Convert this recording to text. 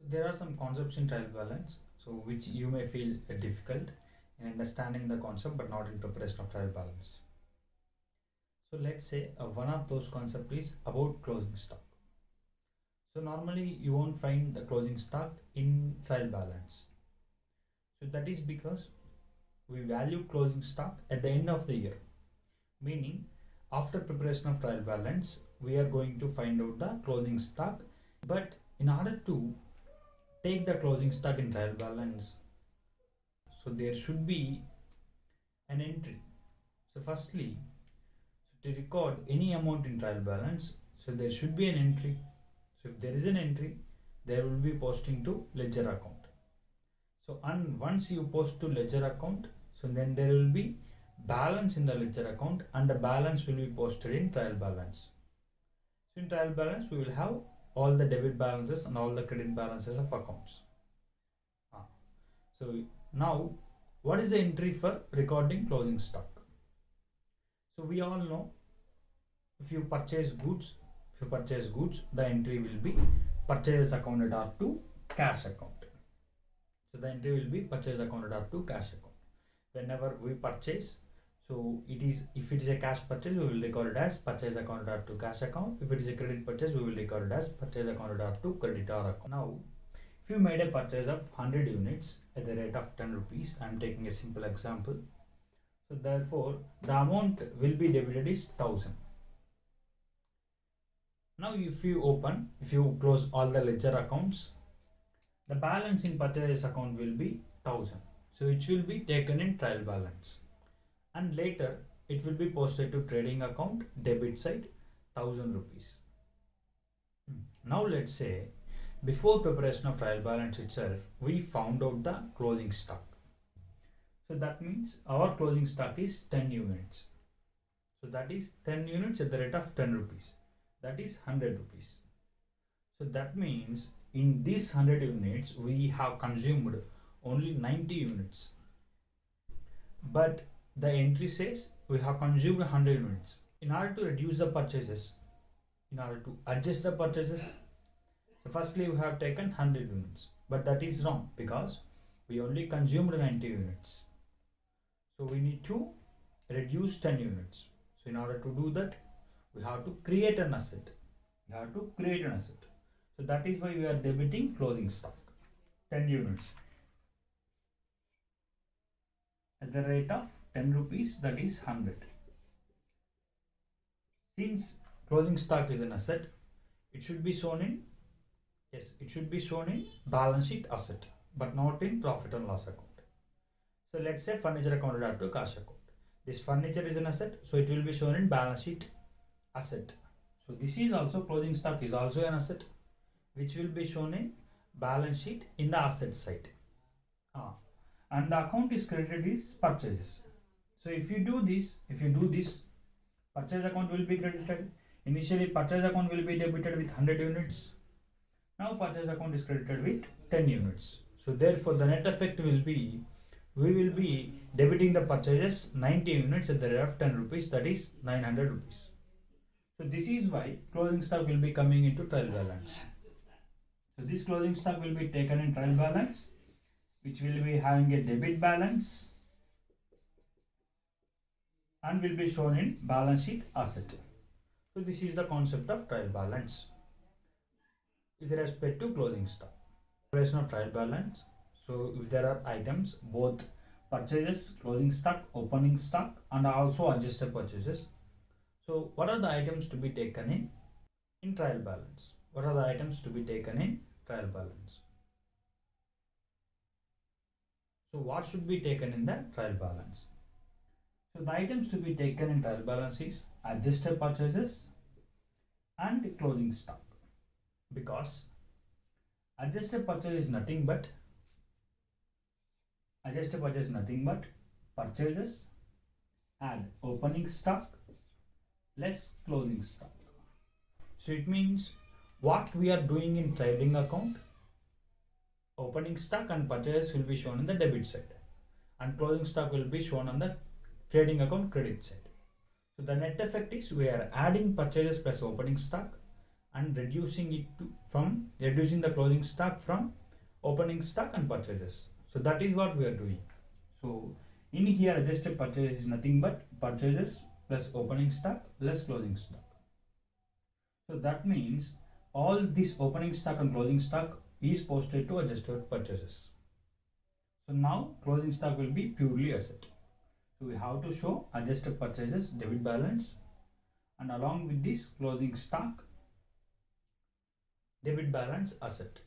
There are some concepts in trial balance, so which you may feel difficult in understanding the concept but not in preparation of trial balance. So let's say one of those concepts is about closing stock. So normally you won't find the closing stock in trial balance. So that is because we value closing stock at the end of the year, meaning after preparation of trial balance we are going to find out the closing stock. But in order to take the closing stock in trial balance, so there should be an entry. So firstly, to record any amount in trial balance, so there should be an entry. So if there is an entry, there will be posting to ledger account. So and once you post to ledger account, so then there will be balance in the ledger account and the balance will be posted in trial balance. So in trial balance we will have all the debit balances and all the credit balances of accounts. So now what is the entry for recording closing stock? So we all know if you purchase goods, the entry will be purchase accounted up to cash account. So the entry will be purchase accounted up to cash account. Whenever we purchase, so if it is a cash purchase, we will record it as purchase accounted up to cash account. If it is a credit purchase, we will record it as purchase accounted up to creditor account. Now, if you made a purchase of 100 units at the rate of 10 rupees, I am taking a simple example. So therefore, the amount will be debited is 1000. Now if you close all the ledger accounts, the balance in purchase account will be 1000. So it will be taken in trial balance. And later it will be posted to trading account debit side 1000 rupees. Now let's say before preparation of trial balance itself, we found out the closing stock. So that means our closing stock is 10 units. So that is 10 units at the rate of 10 rupees. That is 100 rupees. So that means in these 100 units we have consumed only 90 units. But the entry says we have consumed 100 units. In order to reduce the purchases, in order to adjust the purchases, so firstly we have taken 100 units. But that is wrong because we only consumed 90 units. So we need to reduce 10 units. So in order to do that, we have to create an asset. So that is why we are debiting closing stock 10 units at the rate of 10 rupees, that is 100. Since closing stock is an asset, it should be shown in balance sheet asset, but not in profit and loss account. So let's say furniture accounted up to cash account. This furniture is an asset, so it will be shown in balance sheet asset. So this is also closing stock is also an asset, which will be shown in balance sheet in the asset side. And the account is credited is purchases. So if you do this, purchase account will be credited. Initially purchase account will be debited with 100 units. Now purchase account is credited with 10 units. So therefore the net effect will be, we will be debiting the purchases 90 units at the rate of 10 rupees, that is 900 rupees. So this is why closing stock will be coming into trial balance. So this closing stock will be taken in trial balance, which will be having a debit balance and will be shown in balance sheet asset. So this is the concept of trial balance with respect to closing stock. Preparation of trial balance. So if there are items, both purchases, closing stock, opening stock, and also adjusted purchases. So what are the items to be taken in trial balance? What are the items to be taken in trial balance? So what should be taken in the trial balance? So the items to be taken in trial balance is adjusted purchases and closing stock, because adjusted purchase is nothing but purchases and opening stock less closing stock. So it means what we are doing in trading account, opening stock and purchase will be shown on the debit side and closing stock will be shown on the trading account credit side. So the net effect is we are adding purchases plus opening stock and reducing the closing stock from opening stock and purchases. So that is what we are doing. So in here adjusted purchase is nothing but purchases plus opening stock plus closing stock. So that means all this opening stock and closing stock is posted to adjusted purchases. So now closing stock will be purely asset. So we have to show adjusted purchases debit balance, and along with this closing stock debit balance asset.